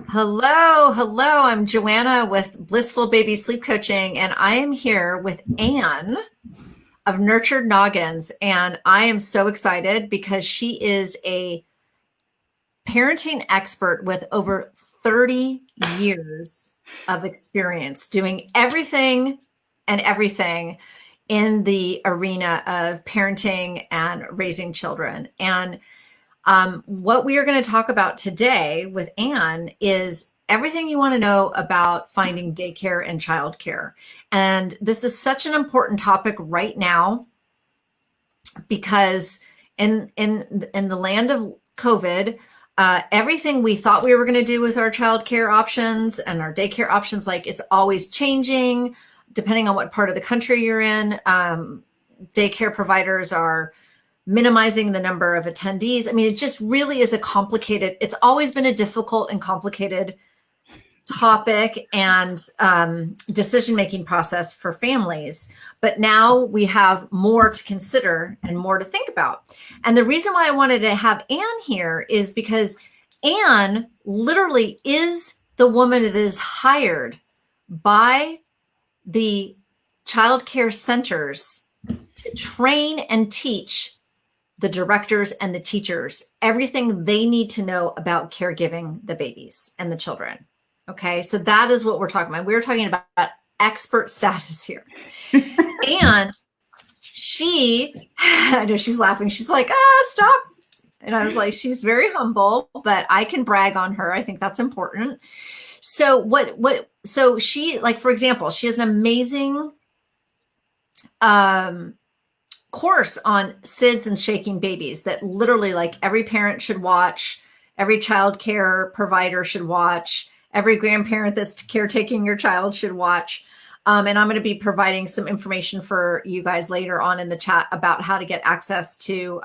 Hello, hello. I'm Joanna with Blissful Baby Sleep Coaching, and I am here with Anne of Nurtured Noggins. And I am so excited because she is a parenting expert with over 30 years of experience doing everything and everything in the arena of parenting and raising children. And what we are going to talk about today with Anne is everything you want to know about finding daycare and childcare. And this is such an important topic right now because in the land of COVID, everything we thought we were going to do with our childcare options and our daycare options, like it's always changing depending on what part of the country you're in. Daycare providers are minimizing the number of attendees. I mean, it just really is it's always been a difficult and complicated topic and decision-making process for families. But now we have more to consider and more to think about. And the reason why I wanted to have Anne here is because Anne literally is the woman that is hired by the child care centers to train and teach the directors and the teachers everything they need to know about caregiving the babies and the children. Okay, so that is what we're talking about. We're talking about expert status here. And I know she's laughing. She's like, stop. And I was like, she's very humble, but I can brag on her. I think that's important. So so she, like, for example, she has an amazing course on SIDS and shaking babies that literally, like, every parent should watch, every child care provider should watch, every grandparent that's caretaking your child should watch. And I'm going to be providing some information for you guys later on in the chat about how to get access to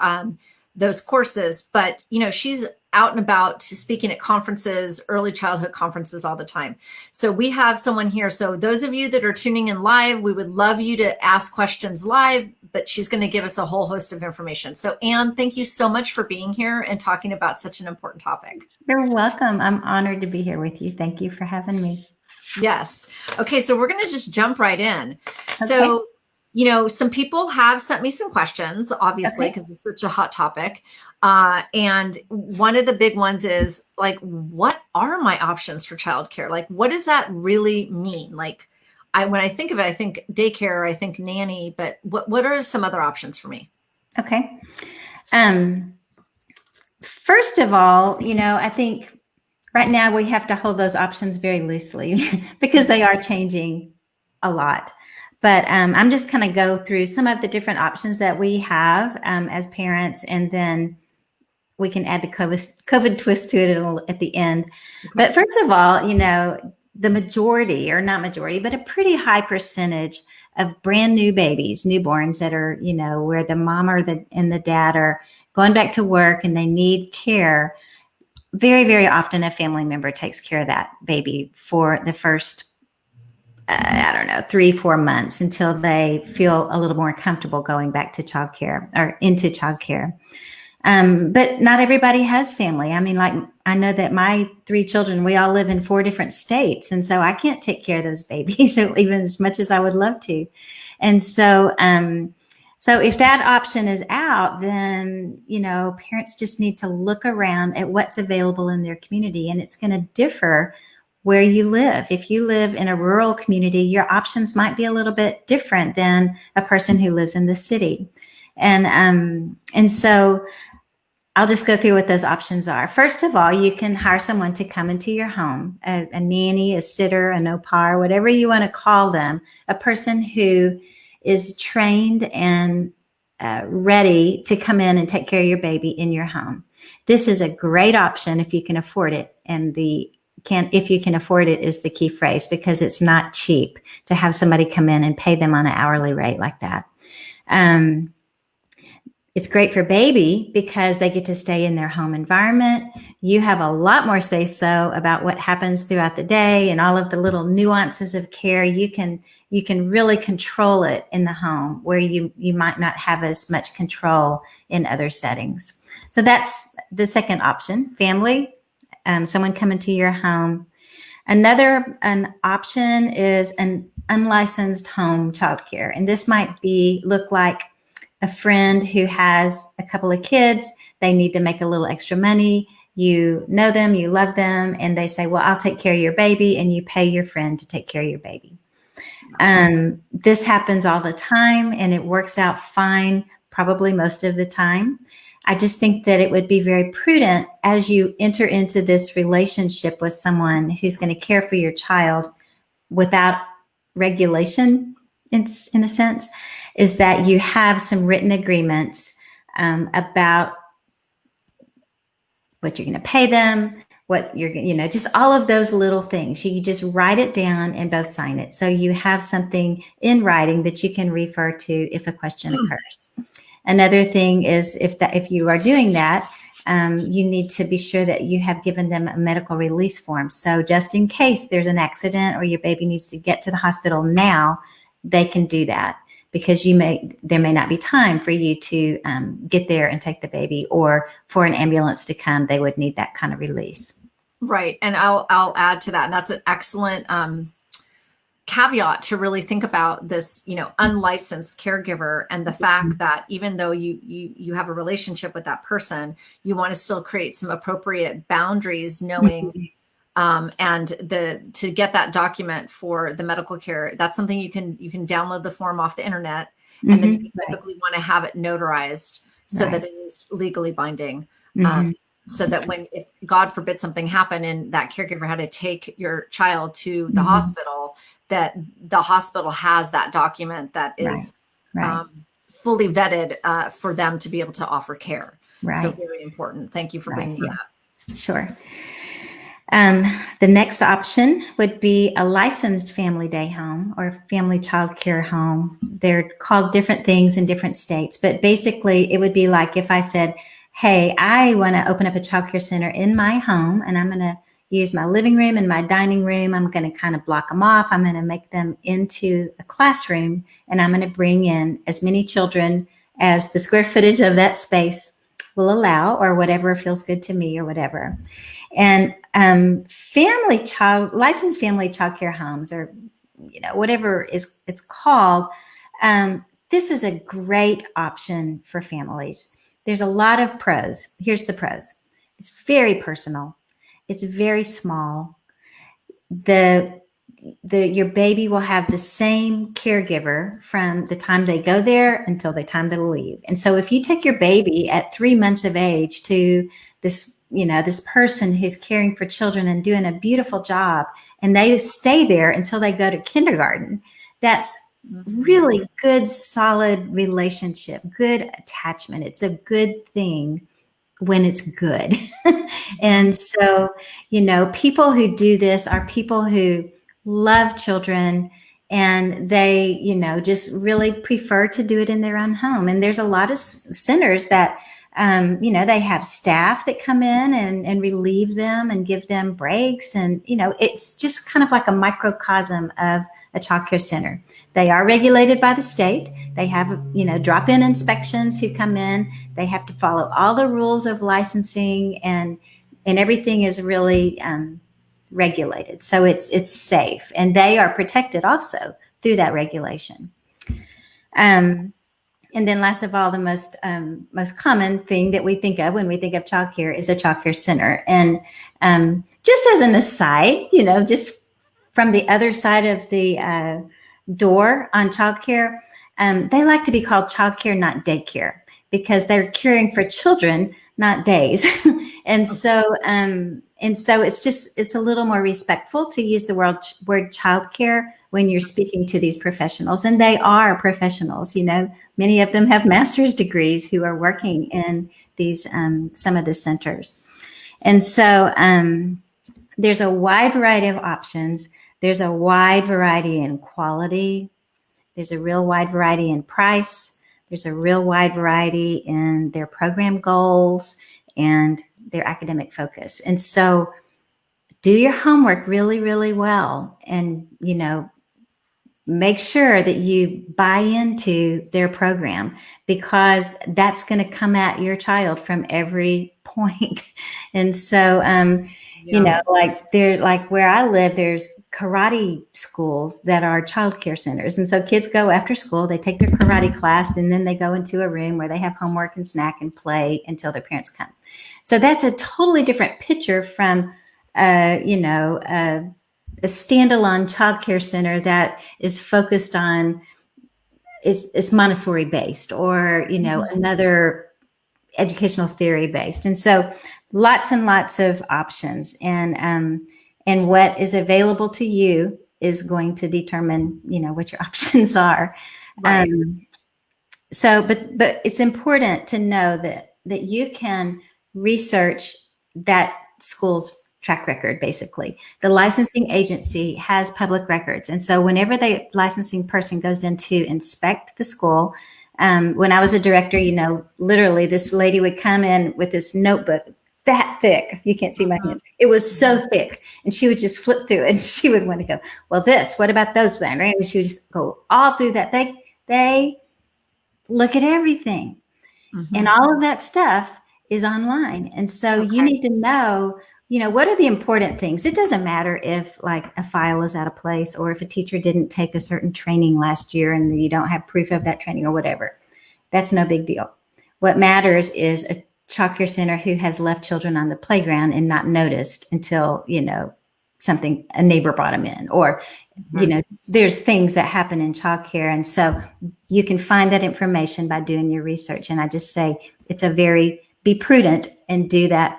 those courses. But, she's out and about speaking at conferences, early childhood conferences all the time. So we have someone here. So those of you that are tuning in live, we would love you to ask questions live, but she's going to give us a whole host of information. So Anne, thank you so much for being here and talking about such an important topic. You're welcome. I'm honored to be here with you. Thank you for having me. Yes. Okay. So we're going to just jump right in. Okay. So, some people have sent me some questions, obviously, because it's such a hot topic. And one of the big ones is, like, what are my options for childcare? Like, what does that really mean? Like, when I think of it, I think daycare, I think nanny, but what are some other options for me? Okay. First of all, I think right now we have to hold those options very loosely because they are changing a lot. But I'm just going to go through some of the different options that we have as parents, and then we can add the COVID twist to it at the end. Okay. But first of all, the majority, or not majority, but a pretty high percentage of brand new babies, newborns that are, where the mom and the dad are going back to work and they need care. Very, very often a family member takes care of that baby for the first 3-4 months until they feel a little more comfortable going back to childcare or into childcare. But not everybody has family. I mean, like, I know that my 3 children, we all live in 4 different states. And so I can't take care of those babies even as much as I would love to. And so, so if that option is out, then, parents just need to look around at what's available in their community, and it's going to differ where you live. If you live in a rural community, your options might be a little bit different than a person who lives in the city. And so I'll just go through what those options are. First of all, you can hire someone to come into your home, a nanny, a sitter, an au pair, whatever you want to call them, a person who is trained and ready to come in and take care of your baby in your home. This is a great option if you can afford it. And if you can afford it is the key phrase, because it's not cheap to have somebody come in and pay them on an hourly rate like that. It's great for baby because they get to stay in their home environment. You have a lot more say so about what happens throughout the day and all of the little nuances of care. You can really control it in the home, where you might not have as much control in other settings. So that's the second option. Family, someone coming to your home. An option is an unlicensed home childcare, and this might look like a friend who has a couple of kids. They need to make a little extra money. You know them, you love them, and they say, well, I'll take care of your baby, and you pay your friend to take care of your baby. This happens all the time, and it works out fine, probably most of the time. I just think that it would be very prudent as you enter into this relationship with someone who's going to care for your child without regulation, in a sense, is that you have some written agreements about what you're going to pay them, what you're, just all of those little things. You just write it down and both sign it. So you have something in writing that you can refer to if a question occurs. Another thing is if you are doing that, you need to be sure that you have given them a medical release form. So just in case there's an accident or your baby needs to get to the hospital now, they can do that, because there may not be time for you to get there and take the baby, or for an ambulance to come, they would need that kind of release. Right. And I'll add to that. And that's an excellent caveat to really think about this, unlicensed caregiver, and the fact that even though you have a relationship with that person, you want to still create some appropriate boundaries, knowing and to get that document for the medical care. That's something you can download the form off the internet, and then you typically want to have it notarized so that it is legally binding. So that if God forbid something happened and that caregiver had to take your child to the hospital, that the hospital has that document that is fully vetted for them to be able to offer care. Right. So very important. Thank you for bringing that up. Sure. The next option would be a licensed family day home or family child care home. They're called different things in different states, but basically it would be like if I said, hey, I want to open up a child care center in my home, and I'm going to use my living room and my dining room. I'm going to kind of block them off. I'm going to make them into a classroom, and I'm going to bring in as many children as the square footage of that space will allow, or whatever feels good to me, or whatever. And licensed family child care homes, or whatever it's called, this is a great option for families. There's a lot of pros. Here's the pros. It's very personal. It's very small. Your baby will have the same caregiver from the time they go there until the time they leave. And so if you take your baby at 3 months of age to this person who's caring for children and doing a beautiful job, and they stay there until they go to kindergarten, that's really good, solid relationship, good attachment. It's a good thing when it's good. And so, people who do this are people who love children, and they, just really prefer to do it in their own home. And there's a lot of centers that, they have staff that come in and relieve them and give them breaks. And, it's just kind of like a microcosm of a child care center. They are regulated by the state. They have, drop-in inspections who come in. They have to follow all the rules of licensing, and everything is really regulated. So it's safe, and they are protected also through that regulation. And then last of all, the most common thing that we think of when we think of childcare is a childcare center. And just as an aside, just from the other side of the door on childcare, they like to be called childcare, not daycare, because they're caring for children, not days. And so it's a little more respectful to use the word childcare when you're speaking to these professionals, and they are professionals. Many of them have master's degrees who are working in these some of the centers. And so there's a wide variety of options. There's a wide variety in quality. There's a real wide variety in price. There's a real wide variety in their program goals and their academic focus. And so do your homework really, really well, and, make sure that you buy into their program, because that's going to come at your child from every point. And so, Yeah. like where I live, there's karate schools that are childcare centers. And so kids go after school, they take their karate class, and then they go into a room where they have homework and snack and play until their parents come. So that's a totally different picture from, a standalone childcare center that is focused on, it's Montessori based, or, another educational theory based. And so lots and lots of options, and what is available to you is going to determine, what your options are. Right. But it's important to know that you can research that school's track record. Basically, the licensing agency has public records, and so whenever the licensing person goes in to inspect the school, when I was a director, literally this lady would come in with this notebook that thick. You can't see my hands. It was so thick, and she would just flip through it, and she would want to go, well, what about those then? Right? And she would just go all through that. They look at everything, and all of that stuff is online. And so you need to know, what are the important things? It doesn't matter if like a file is out of place, or if a teacher didn't take a certain training last year and you don't have proof of that training or whatever. That's no big deal. What matters is a childcare center who has left children on the playground and not noticed until, a neighbor brought them in, or, there's things that happen in childcare. And so you can find that information by doing your research. And I just say be prudent and do that.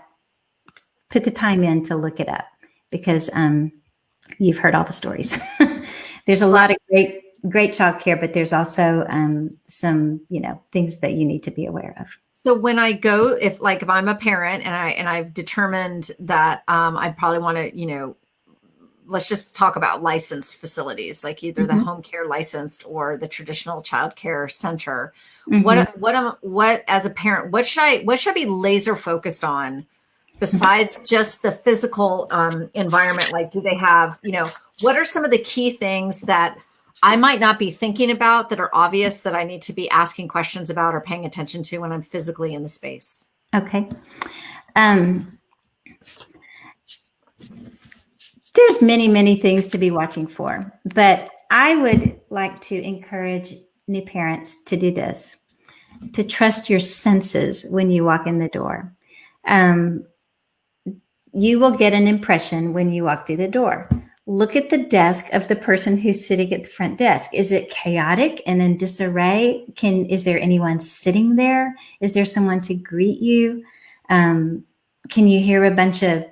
Put the time in to look it up, because you've heard all the stories. There's a lot of great childcare, but there's also some, things that you need to be aware of. So when I go, if I'm a parent and I've determined that I probably want to, let's just talk about licensed facilities, like either the home care licensed or the traditional child care center. What as a parent, what should I be laser focused on besides just the physical environment? Like, do they have, what are some of the key things that I might not be thinking about that are obvious that I need to be asking questions about or paying attention to when I'm physically in the space? Okay. There's many, many things to be watching for, but I would like to encourage new parents to do this, to trust your senses when you walk in the door. You will get an impression when you walk through the door. Look at the desk of the person who's sitting at the front desk. Is it chaotic and in disarray? Is there anyone sitting there? Is there someone to greet you? Can you hear a bunch of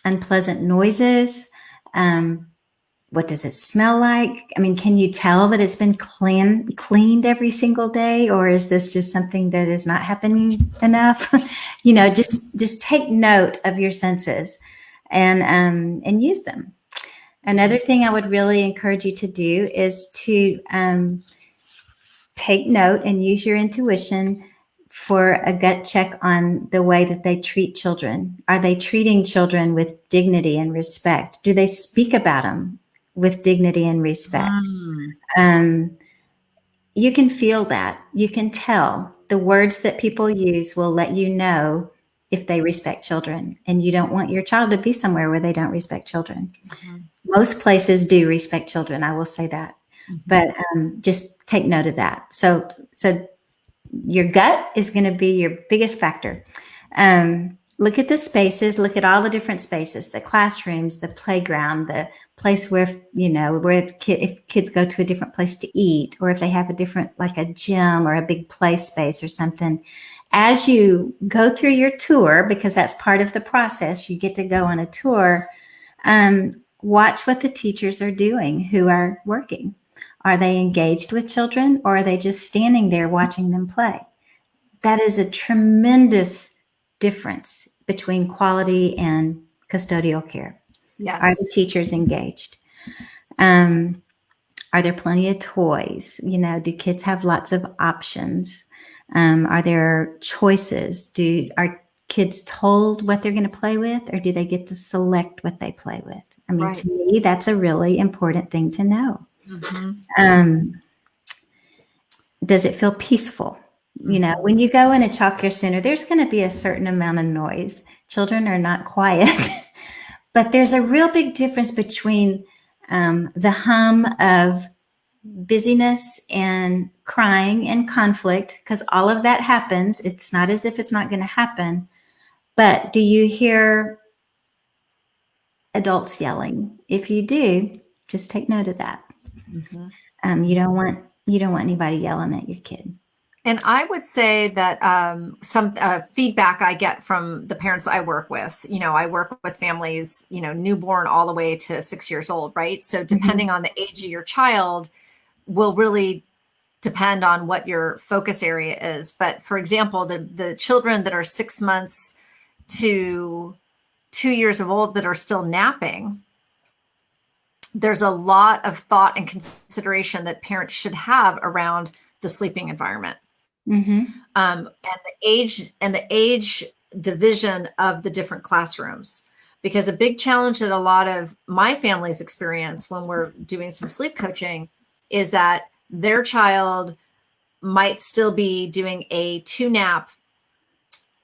unpleasant noises? What does it smell like? I mean, can you tell that it's been cleaned every single day, or is this just something that is not happening enough? Just take note of your senses and use them. Another thing I would really encourage you to do is to take note and use your intuition for a gut check on the way that they treat children. Are they treating children with dignity and respect? Do they speak about them with dignity and respect? You can feel that. You can tell. The words that people use will let you know if they respect children. And you don't want your child to be somewhere where they don't respect children. Most places do respect children, I will say that. But just take note of that. So your gut is going to be your biggest factor. Look at the spaces, look at all the different spaces, the classrooms, the playground, the place where, if kids go to a different place to eat, or if they have a different, like a gym or a big play space or something. As you go through your tour, because that's part of the process, you get to go on a tour, watch what the teachers are doing who are working. Are they engaged with children, or are they just standing there watching them play? That is a tremendous difference between quality and custodial care. Yes. Are the teachers engaged? Are there plenty of toys? Do kids have lots of options? Are there choices? Are kids told what they're going to play with, or do they get to select what they play with? I mean, to me, that's a really important thing to know. Does it feel peaceful? You know, when you go in a child care center, there's going to be a certain amount of noise. Children are not quiet, but there's a real big difference between the hum of busyness and crying and conflict, because all of that happens. It's not as if it's not going to happen. But do you hear adults yelling? If you do, just take note of that. You don't want anybody yelling at your kid. And I would say that some feedback I get from the parents I work with, I work with families, newborn all the way to 6 years old, right? So depending on the age of your child will really depend on what your focus area is. But for example, the children that are 6 months to 2 years of old that are still napping, there's a lot of thought and consideration that parents should have around the sleeping environment. And the age division of the different classrooms, because a big challenge that a lot of my families experience when we're doing some sleep coaching is that their child might still be doing a 2-nap.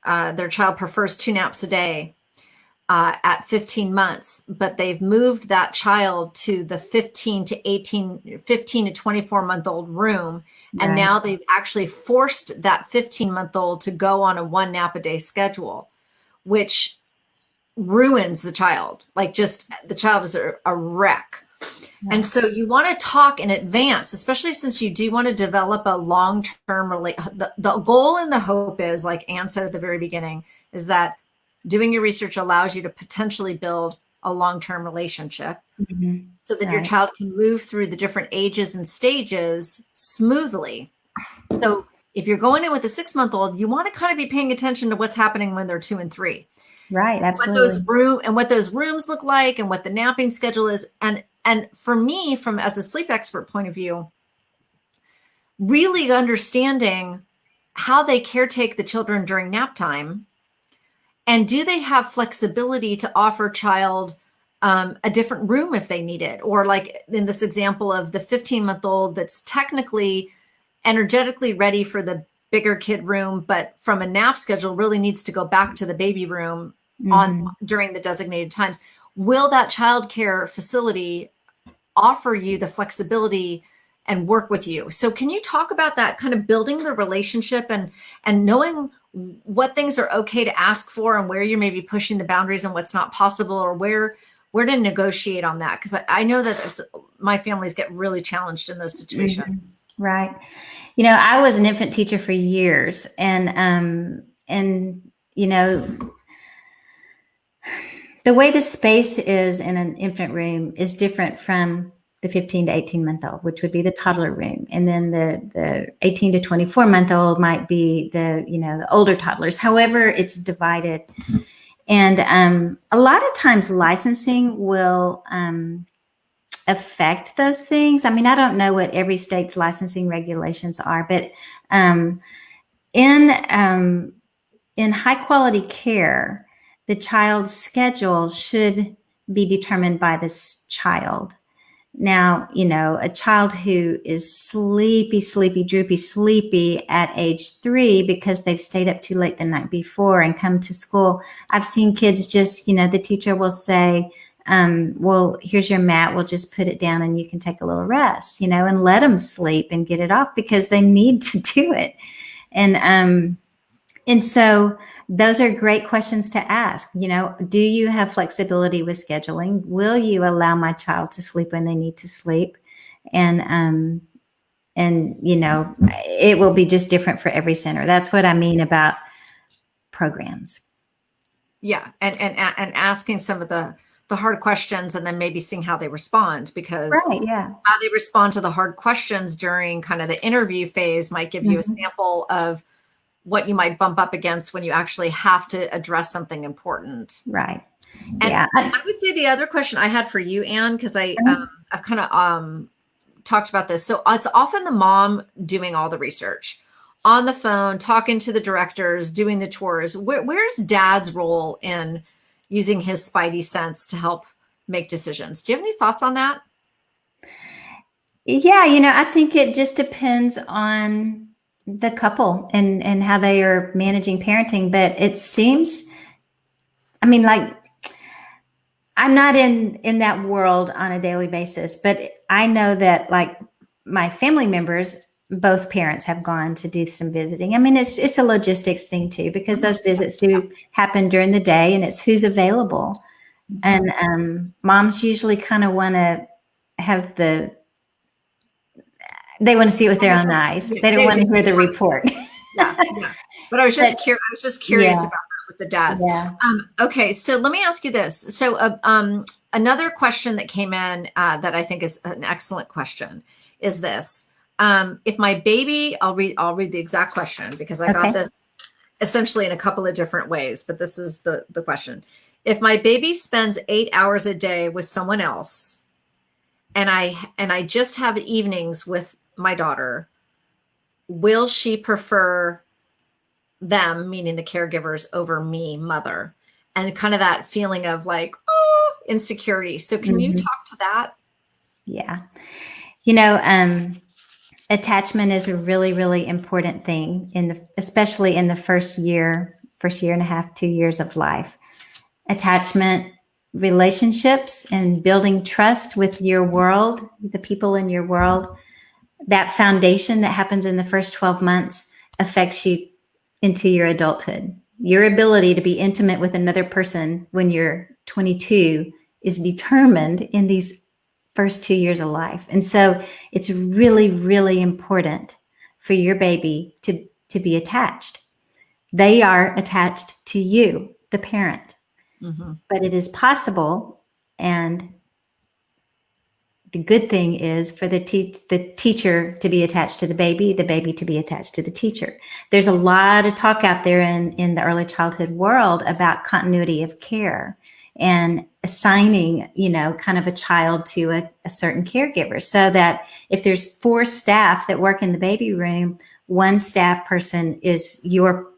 Their child prefers 2 naps a day at 15 months, but they've moved that child to the 15 to 24 month old room. And now they've actually forced that 15-month-old to go on a 1 nap a day schedule, which ruins the child. Like, just the child is a wreck. And so you want to talk in advance, especially since you do want to develop a long-term the goal and the hope is, like Anne said at the very beginning, is that doing your research allows you to potentially build a long-term relationship so that your child can move through the different ages and stages smoothly. So if you're going in with a 6-month-old, you want to kind of be paying attention to what's happening when they're 2 and 3. Right, absolutely. What those rooms look like and what the napping schedule is. And for me, as a sleep expert point of view, really understanding how they caretake the children during nap time, and do they have flexibility to offer child a different room if they need it? Or like in this example of the 15-month-old that's technically energetically ready for the bigger kid room, but from a nap schedule really needs to go back to the baby room during the designated times. Will that child care facility offer you the flexibility and work with you? So can you talk about that, kind of building the relationship and knowing what things are okay to ask for and where you're maybe pushing the boundaries and what's not possible, or where to negotiate on that? Because I know that my families get really challenged in those situations. Right. I was an infant teacher for years, and the way the space is in an infant room is different from the 15 to 18-month-old, which would be the toddler room. And then the 18 to 24-month-old might be the older toddlers. However, it's divided. And a lot of times licensing will affect those things. I mean, I don't know what every state's licensing regulations are, but in high quality care, the child's schedule should be determined by this child. Now, a child who is sleepy, droopy, sleepy at age 3 because they've stayed up too late the night before and come to school. I've seen kids just, the teacher will say, well, here's your mat. We'll just put it down and you can take a little rest, and let them sleep and get it off because they need to do it. And so those are great questions to ask. Do you have flexibility with scheduling? Will you allow my child to sleep when they need to sleep? And it will be just different for every center. That's what I mean about programs. Yeah. And asking some of the hard questions and then maybe seeing how they respond, because how they respond to the hard questions during kind of the interview phase might give you a sample of what you might bump up against when you actually have to address something important. Right. And I would say the other question I had for you, Anne, because I've kind of talked about this. So it's often the mom doing all the research on the phone, talking to the directors, doing the tours. Where's dad's role in using his spidey sense to help make decisions? Do you have any thoughts on that? Yeah, I think it just depends on the couple and how they are managing parenting. But it seems, I mean, like, I'm not in that world on a daily basis, but I know that, like, my family members, both parents have gone to do some visiting. I mean, it's a logistics thing too, because those visits do happen during the day, and it's who's available. And moms usually kind of want to have they want to see it with their own eyes. They don't want to hear the report. Yeah. But I was just curious. I was just curious Yeah. about that with the dads. Yeah. Okay, so let me ask you this. So, another question that came in that I think is an excellent question is this: if my baby, I'll read the exact question, because I got this essentially in a couple of different ways, but this is the question. If my baby spends 8 hours a day with someone else, and I just have evenings with my daughter, will she prefer them, meaning the caregivers, over me, mother? And kind of that feeling of like, oh, insecurity. So can you talk to that? Yeah. Attachment is a really, really important thing especially in the first year and a half, 2 years of life. Attachment, relationships, and building trust with your world, the people in your world, that foundation that happens in the first 12 months affects you into your adulthood. Your ability to be intimate with another person when you're 22 is determined in these first 2 years of life. And so it's really, really important for your baby to be attached. They are attached to you, the parent. But it is possible, and the good thing is for the teacher to be attached to the baby to be attached to the teacher. There's a lot of talk out there in the early childhood world about continuity of care and assigning, kind of a child to a certain caregiver, so that if there's 4 staff that work in the baby room, one staff person is your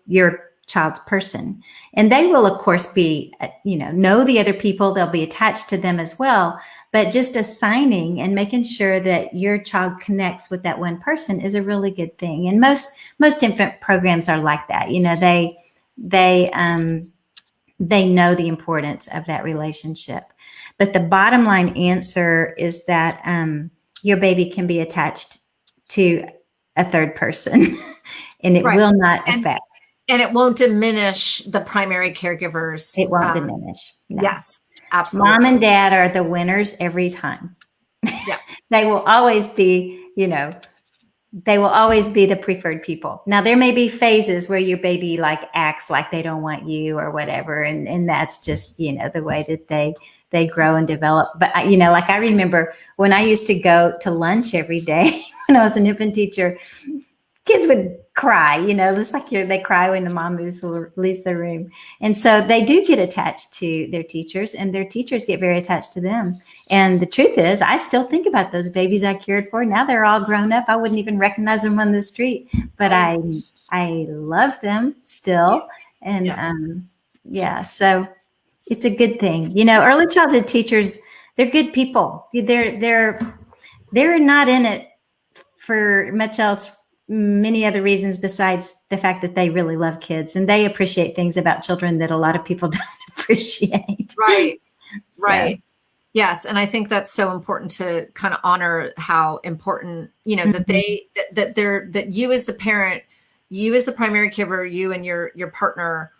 child's person. And they will, of course, be, know the other people. They'll be attached to them as well. But just assigning and making sure that your child connects with that one person is a really good thing. And most infant programs are like that. They know the importance of that relationship. But the bottom line answer is that your baby can be attached to a third person, and it will not affect. And it won't diminish the primary caregivers. It won't diminish. No. Yes, absolutely. Mom and dad are the winners every time. Yeah. They will always be, they will always be the preferred people. Now, there may be phases where your baby acts like they don't want you or whatever. And that's just, the way that they grow and develop. But, I remember when I used to go to lunch every day when I was an infant teacher, kids would cry, just like they cry when the mom leaves the room. And so they do get attached to their teachers, and their teachers get very attached to them. And the truth is, I still think about those babies I cared for. Now they're all grown up. I wouldn't even recognize them on the street, but I love them still. And so it's a good thing. Early childhood teachers, they're good people. They're not in it for much else, many other reasons besides the fact that they really love kids, and they appreciate things about children that a lot of people don't appreciate. Right. Yes. And I think that's so important to kind of honor how important, that you as the parent, you as the primary caregiver, you and your partner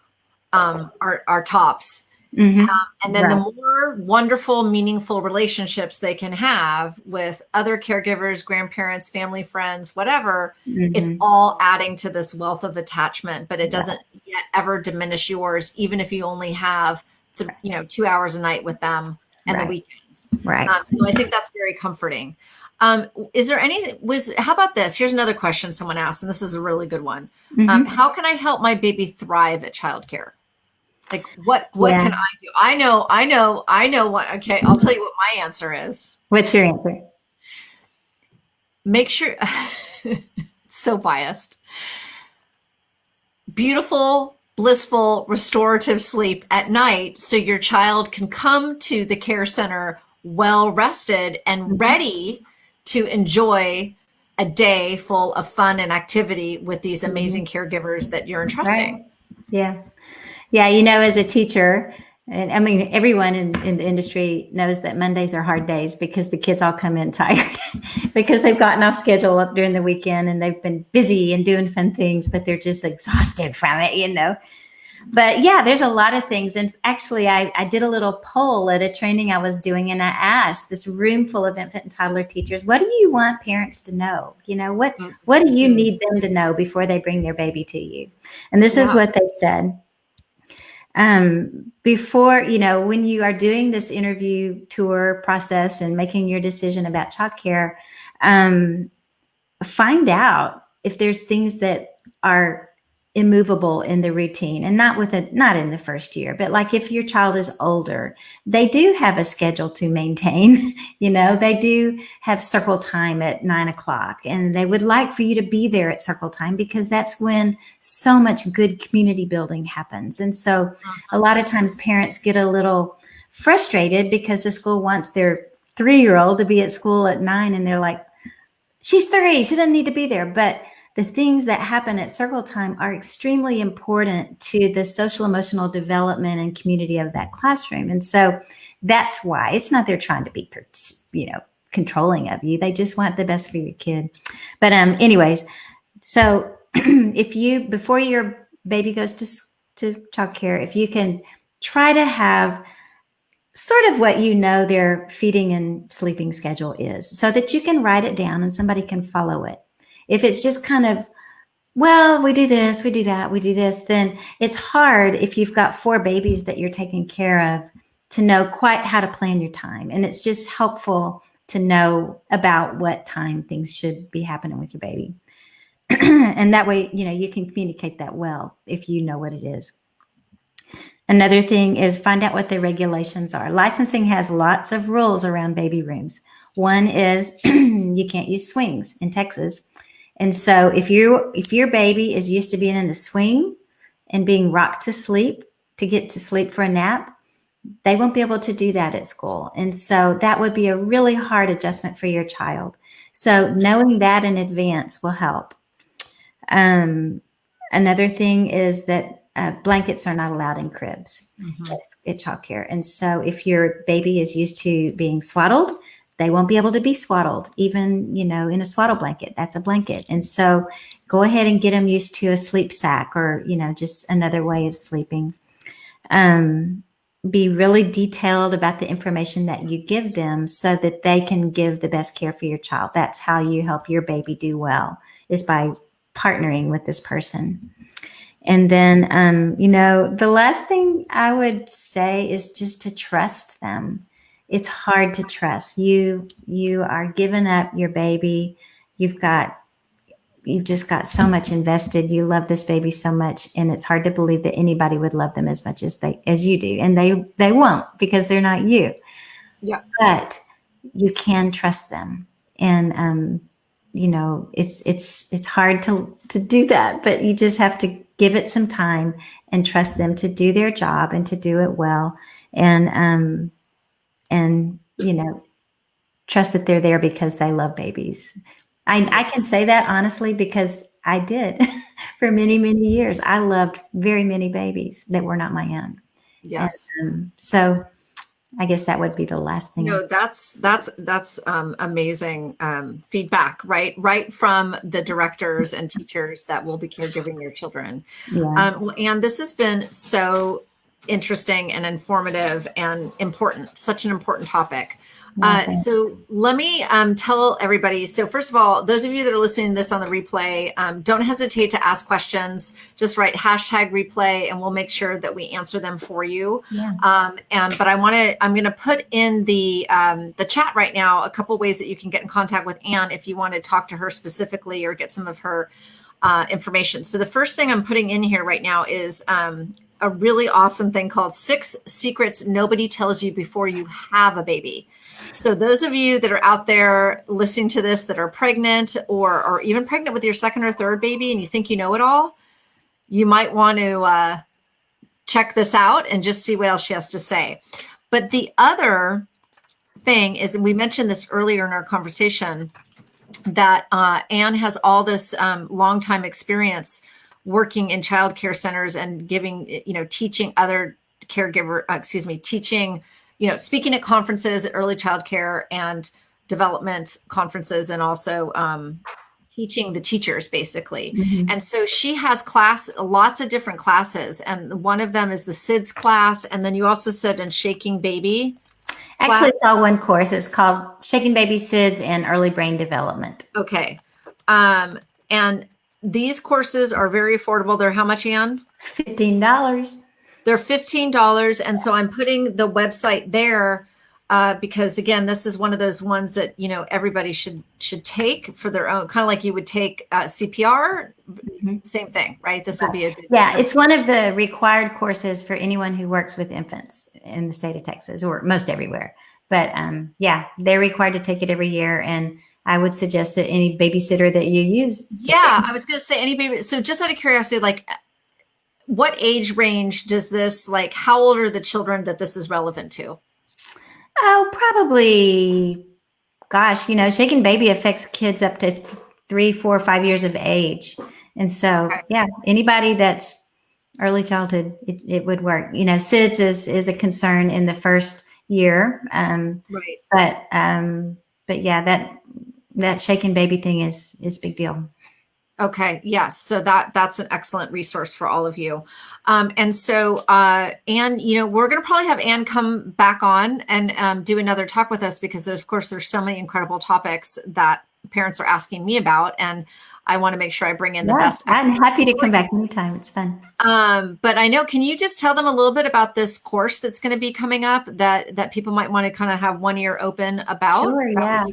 are tops. And then the more wonderful, meaningful relationships they can have with other caregivers, grandparents, family, friends, whatever, it's all adding to this wealth of attachment, but it doesn't yet ever diminish yours, even if you only have 2 hours a night with them and the weekends. Right. So I think that's very comforting. Is there how about this? Here's another question someone asked, and this is a really good one. How can I help my baby thrive at childcare? Like what can I do? I know what, okay, I'll tell you what my answer is. What's your answer? Make sure, so biased, beautiful, blissful, restorative sleep at night so your child can come to the care center well rested and ready to enjoy a day full of fun and activity with these amazing caregivers that you're entrusting. Right. Yeah. Yeah. As a teacher, and I mean, everyone in the industry knows that Mondays are hard days because the kids all come in tired because they've gotten off schedule during the weekend and they've been busy and doing fun things, but they're just exhausted from it. But yeah, there's a lot of things. And actually, I did a little poll at a training I was doing, and I asked this room full of infant and toddler teachers, what do you want parents to know? What do you need them to know before they bring their baby to you? And this is what they said. Before, when you are doing this interview tour process and making your decision about childcare, find out if there's things that are immovable in the routine, and not in the first year, but like if your child is older, they do have a schedule to maintain. They do have circle time at 9:00, and they would like for you to be there at circle time because that's when so much good community building happens. And so a lot of times parents get a little frustrated because the school wants their 3-year-old to be at school at 9, and they're like, she's 3, she doesn't need to be there. But the things that happen at circle time are extremely important to the social emotional development and community of that classroom. And so that's why it's not they're trying to be, controlling of you. They just want the best for your kid. But anyways, so before your baby goes to childcare, if you can try to have sort of what their feeding and sleeping schedule is, so that you can write it down and somebody can follow it. If it's just kind of, well, we do this, we do that, we do this, then it's hard if you've got 4 babies that you're taking care of to know quite how to plan your time. And it's just helpful to know about what time things should be happening with your baby. And that way, you can communicate that well if you know what it is. Another thing is find out what the regulations are. Licensing has lots of rules around baby rooms. One is you can't use swings in Texas. And so if your baby is used to being in the swing and being rocked to sleep to get to sleep for a nap, they won't be able to do that at school. And so that would be a really hard adjustment for your child. So knowing that in advance will help. Another thing is that blankets are not allowed in cribs at childcare. And so if your baby is used to being swaddled, they won't be able to be swaddled, even, in a swaddle blanket. That's a blanket. And so go ahead and get them used to a sleep sack or, just another way of sleeping. Be really detailed about the information that you give them so that they can give the best care for your child. That's how you help your baby do well, is by partnering with this person. And then, the last thing I would say is just to trust them. It's hard to trust. You are giving up your baby. You've just got so much invested. You love this baby so much, and it's hard to believe that anybody would love them as much as you do. And they won't, because they're not you. Yeah. But you can trust them. And it's hard to do that, but you just have to give it some time and trust them to do their job and to do it well. And trust that they're there because they love babies. I can say that honestly because I did for many, many years. I loved very many babies that were not my own. Yes. And, so I guess that would be the last thing. That's amazing feedback, right from the directors and teachers that will be caregiving your children. Yeah. And this has been so interesting and informative and important, such an important topic. So let me tell everybody. So first of all, those of you that are listening to this on the replay, don't hesitate to ask questions. Just write #replay and we'll make sure that we answer them for you. Yeah. But I'm going to put in the chat right now a couple ways that you can get in contact with Anne if you want to talk to her specifically or get some of her information. So the first thing I'm putting in here right now is a really awesome thing called 6 Secrets Nobody Tells You Before You Have a Baby. So those of you that are out there listening to this that are pregnant or even pregnant with your second or third baby and you think you know it all, you might want to check this out and just see what else she has to say. But the other thing is, and we mentioned this earlier in our conversation, that Anne has all this long time experience working in childcare centers and giving, teaching other teaching, speaking at conferences at early childcare and development conferences, and also teaching the teachers basically. Mhm. And so she has lots of different classes. And one of them is the SIDS class. And then you also said in Shaking Baby Actually, class. it's all one course. It's called Shaking Baby SIDS and Early Brain Development. Okay. And these courses are very affordable. They're how much, Anne? $15. They're $15. And so I'm putting the website there because again, this is one of those ones that, everybody should take for their own, kind of like you would take CPR, same thing, right? This would be a good. Yeah, it's one of the required courses for anyone who works with infants in the state of Texas, or most everywhere. But yeah, they're required to take it every year. And I would suggest that any babysitter that you use. Yeah, I was going to say any baby. So just out of curiosity, like what age range does this, like how old are the children that this is relevant to? Oh, probably, gosh, Shaken Baby affects kids up to 3, 4, 5 years of age. And so, Okay. yeah, anybody that's early childhood, it would work. SIDS is a concern in the first year. Right. But yeah, that Shaken Baby thing is big deal. Okay. Yes. So that's an excellent resource for all of you. And so, Anne, we're going to probably have Anne come back on and do another talk with us because of course, there's so many incredible topics that parents are asking me about. And I want to make sure I bring in the best. I'm happy to come back anytime. It's fun. But I know, can you just tell them a little bit about this course that's going to be coming up that people might want to kind of have one ear open about? Sure, yeah.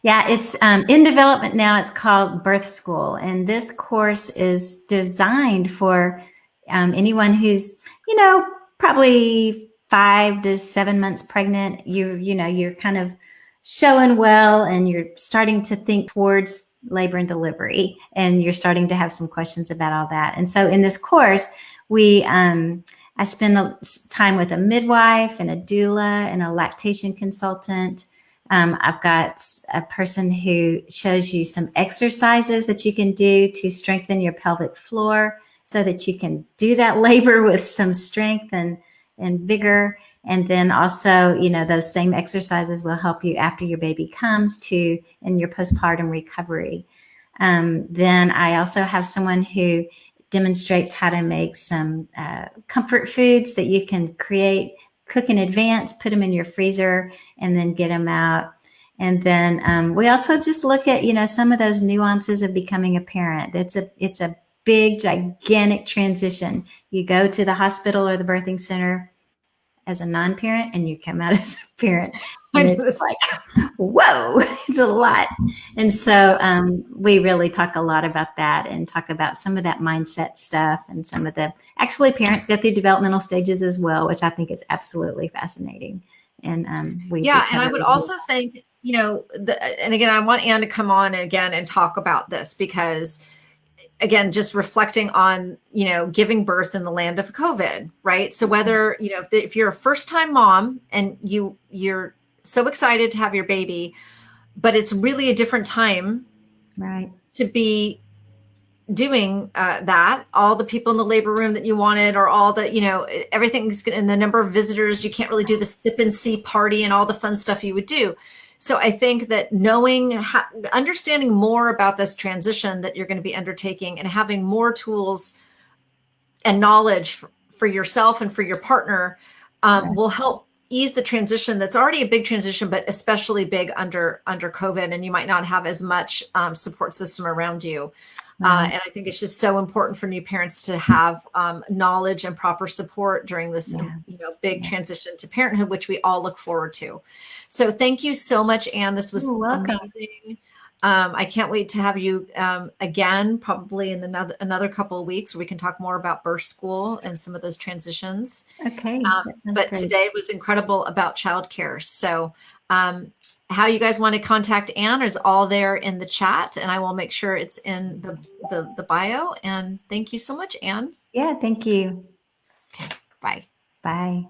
Yeah, it's in development now. It's called Birth School. And this course is designed for anyone who's, probably 5 to 7 months pregnant. You're kind of showing well and you're starting to think towards labor and delivery, and you're starting to have some questions about all that. And so in this course, I spend the time with a midwife and a doula and a lactation consultant. I've got a person who shows you some exercises that you can do to strengthen your pelvic floor so that you can do that labor with some strength and vigor. And then also, those same exercises will help you after your baby comes in your postpartum recovery. Then I also have someone who demonstrates how to make some comfort foods that you can cook in advance, put them in your freezer, and then get them out. And then we also just look at, some of those nuances of becoming a parent. It's a big, gigantic transition. You go to the hospital or the birthing center as a non-parent and you come out as a parent. And it's like, whoa, it's a lot. And so we really talk a lot about that and talk about some of that mindset stuff and some of actually parents go through developmental stages as well, which I think is absolutely fascinating. And and I would also think, and again, I want Anne to come on again and talk about this because again, just reflecting on, giving birth in the land of COVID, right? So whether, if you're a first time mom and you're so excited to have your baby, but it's really a different time, right, to be doing that, all the people in the labor room that you wanted, or all the, everything's in the number of visitors, you can't really do the sip and see party and all the fun stuff you would do. So I think that understanding more about this transition that you're going to be undertaking and having more tools and knowledge for yourself and for your partner will help ease the transition. That's already a big transition, but especially big under COVID, and you might not have as much support system around you. And I think it's just so important for new parents to have knowledge and proper support during this, big transition to parenthood, which we all look forward to. So thank you so much, Anne. This was amazing. I can't wait to have you again, probably in another couple of weeks, where we can talk more about birth school and some of those transitions. Okay. But great. Today was incredible about childcare. So how you guys want to contact Anne is all there in the chat, and I will make sure it's in the bio. And thank you so much, Anne. Yeah, thank you. Okay, bye. Bye.